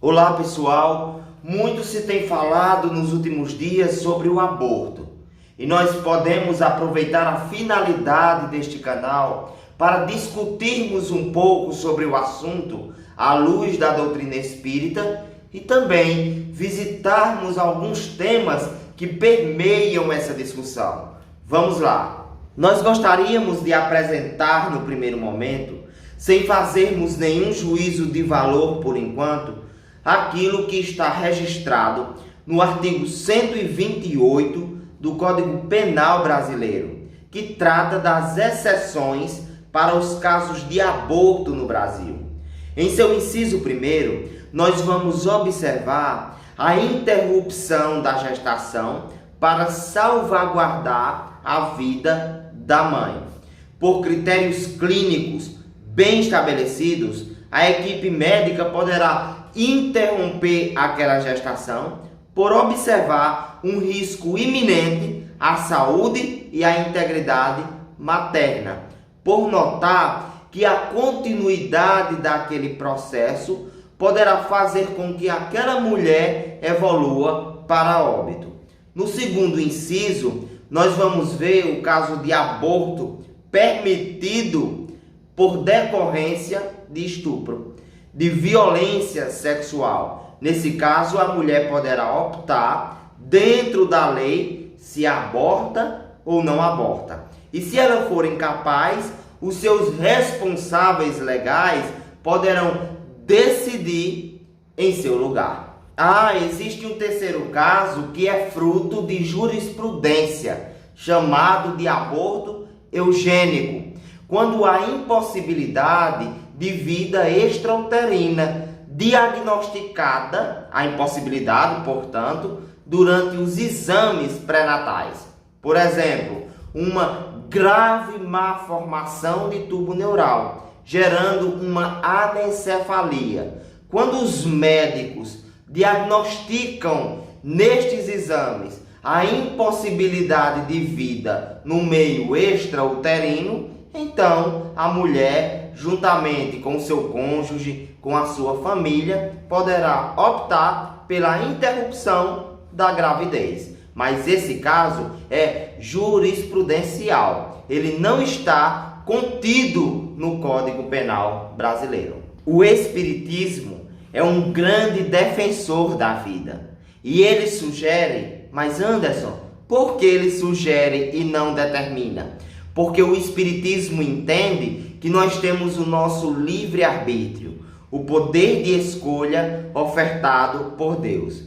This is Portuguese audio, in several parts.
Olá pessoal, muito se tem falado nos últimos dias sobre o aborto e nós podemos aproveitar a finalidade deste canal para discutirmos um pouco sobre o assunto à luz da doutrina espírita e também visitarmos alguns temas que permeiam essa discussão. Vamos lá! Nós gostaríamos de apresentar no primeiro momento, sem fazermos nenhum juízo de valor por enquanto, aquilo que está registrado no artigo 128 do Código Penal Brasileiro, que trata das exceções para os casos de aborto no Brasil. Em seu inciso primeiro, nós vamos observar a interrupção da gestação para salvaguardar a vida da mãe. Por critérios clínicos bem estabelecidos, a equipe médica poderá interromper aquela gestação por observar um risco iminente à saúde e à integridade materna, por notar que a continuidade daquele processo poderá fazer com que aquela mulher evolua para óbito. No segundo inciso, nós vamos ver o caso de aborto permitido por decorrência de estupro, de violência sexual. Nesse caso, a mulher poderá optar, dentro da lei, se aborta ou não aborta. E se ela for incapaz, os seus responsáveis legais poderão decidir em seu lugar. Existe um terceiro caso que é fruto de jurisprudência, chamado de aborto eugênico, quando há impossibilidade de vida extrauterina, diagnosticada a impossibilidade, portanto, durante os exames pré-natais. Por exemplo, uma grave malformação de tubo neural, gerando uma anencefalia. Quando os médicos diagnosticam nestes exames a impossibilidade de vida no meio extrauterino, então a mulher, juntamente com seu cônjuge, com a sua família, poderá optar pela interrupção da gravidez. Mas esse caso é jurisprudencial, ele não está contido no Código Penal Brasileiro. O Espiritismo é um grande defensor da vida e ele sugere, mas Anderson, por que ele sugere e não determina? Porque o Espiritismo entende que nós temos o nosso livre-arbítrio, o poder de escolha ofertado por Deus.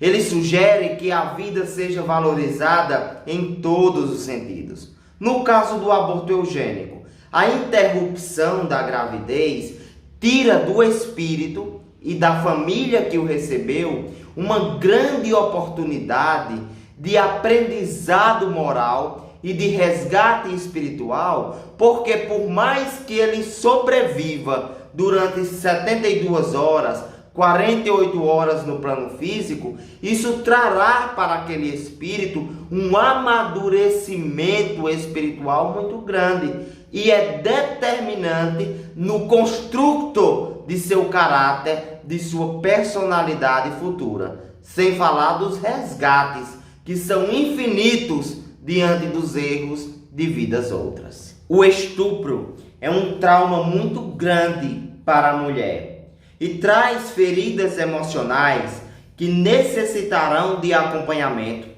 Ele sugere que a vida seja valorizada em todos os sentidos. No caso do aborto eugênico, a interrupção da gravidez tira do espírito e da família que o recebeu uma grande oportunidade de aprendizado moral e de resgate espiritual, porque por mais que ele sobreviva durante 72 horas, 48 horas no plano físico, isso trará para aquele espírito um amadurecimento espiritual muito grande e é determinante no construto de seu caráter, de sua personalidade futura, sem falar dos resgates, que são infinitos diante dos erros de vidas outras. O estupro é um trauma muito grande para a mulher e traz feridas emocionais que necessitarão de acompanhamento,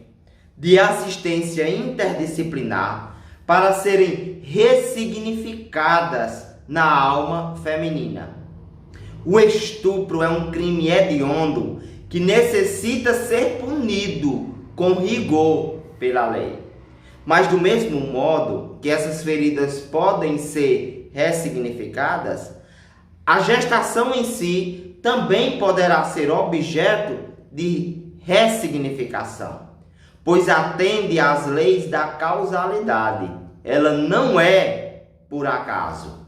de assistência interdisciplinar para serem ressignificadas na alma feminina. O estupro é um crime hediondo que necessita ser punido com rigor pela lei. Mas do mesmo modo que essas feridas podem ser ressignificadas, a gestação em si também poderá ser objeto de ressignificação, pois atende às leis da causalidade. Ela não é por acaso.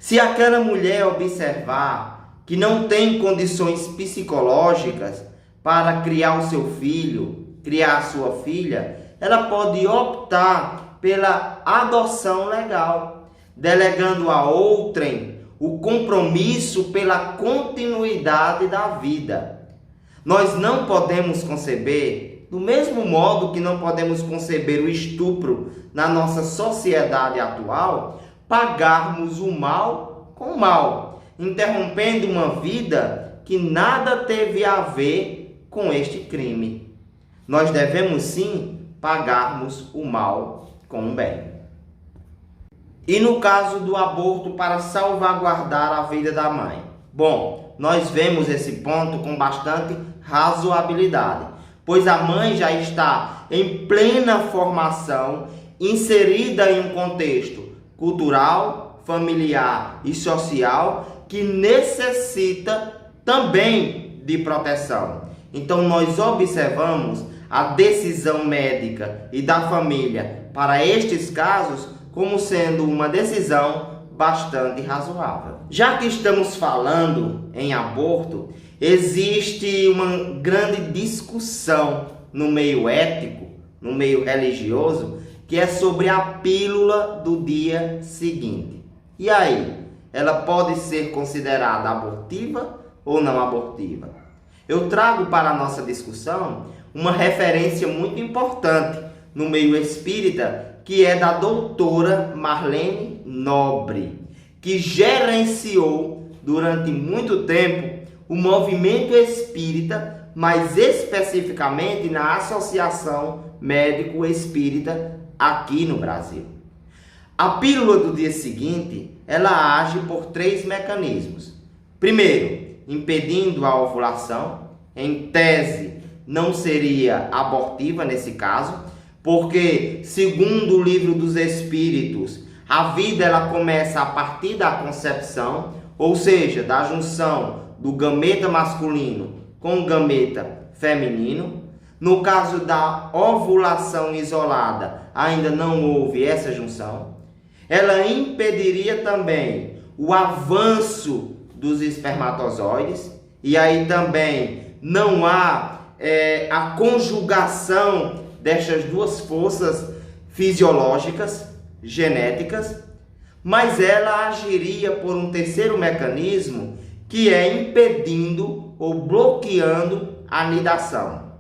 Se aquela mulher observar que não tem condições psicológicas para criar o seu filho, criar a sua filha, ela pode optar pela adoção legal, delegando a outrem o compromisso pela continuidade da vida. Nós não podemos conceber, do mesmo modo que não podemos conceber o estupro na nossa sociedade atual, pagarmos o mal com o mal, interrompendo uma vida que nada teve a ver com este crime. Nós devemos sim pagarmos o mal com o bem. E no caso do aborto para salvaguardar a vida da mãe? Bom, nós vemos esse ponto com bastante razoabilidade, pois a mãe já está em plena formação, inserida em um contexto cultural, familiar e social que necessita também de proteção. Então nós observamos a decisão médica e da família para estes casos como sendo uma decisão bastante razoável. Já que estamos falando em aborto, existe uma grande discussão no meio ético, no meio religioso, que é sobre a pílula do dia seguinte. E aí, ela pode ser considerada abortiva ou não abortiva? Eu trago para a nossa discussão uma referência muito importante no meio espírita, que é da doutora Marlene Nobre, que gerenciou durante muito tempo o movimento espírita, mais especificamente na Associação Médico Espírita aqui no Brasil. A pílula do dia seguinte, ela age por 3 mecanismos. Primeiro, impedindo a ovulação. Em tese, não seria abortiva nesse caso, porque, segundo o Livro dos Espíritos, a vida ela começa a partir da concepção, ou seja, da junção do gameta masculino com o gameta feminino. No caso da ovulação isolada, ainda não houve essa junção. Ela impediria também o avanço dos espermatozoides, e aí também não há a conjugação destas duas forças fisiológicas, genéticas, mas ela agiria por um terceiro mecanismo, que é impedindo ou bloqueando a nidação,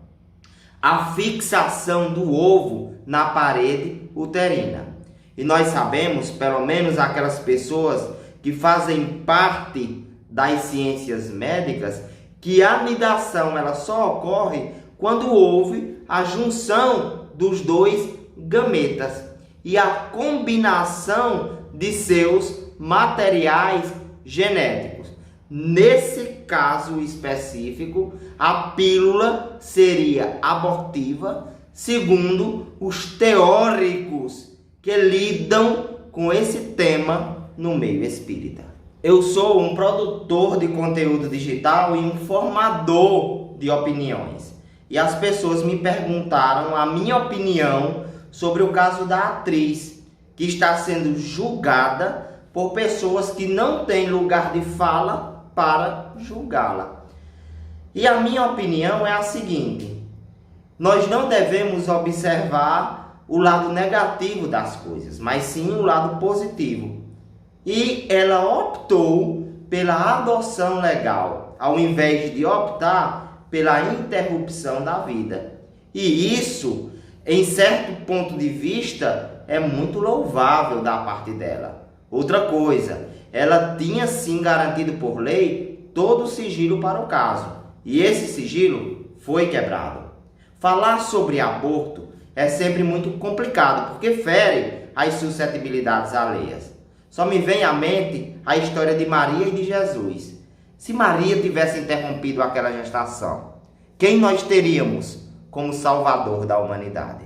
a fixação do ovo na parede uterina. E nós sabemos, pelo menos aquelas pessoas que fazem parte das ciências médicas, que a nidação ela só ocorre quando houve a junção dos 2 gametas e a combinação de seus materiais genéticos. Nesse caso específico, a pílula seria abortiva, segundo os teóricos que lidam com esse tema no meio espírita. Eu sou um produtor de conteúdo digital e um formador de opiniões. E as pessoas me perguntaram a minha opinião sobre o caso da atriz, que está sendo julgada por pessoas que não têm lugar de fala para julgá-la. E a minha opinião é a seguinte: nós não devemos observar o lado negativo das coisas, mas sim o lado positivo. E ela optou pela adoção legal, ao invés de optar pela interrupção da vida. E isso, em certo ponto de vista, é muito louvável da parte dela. Outra coisa, ela tinha sim garantido por lei todo o sigilo para o caso, e esse sigilo foi quebrado. Falar sobre aborto é sempre muito complicado, porque fere as suscetibilidades alheias. Só me vem à mente a história de Maria e de Jesus. Se Maria tivesse interrompido aquela gestação, quem nós teríamos como salvador da humanidade?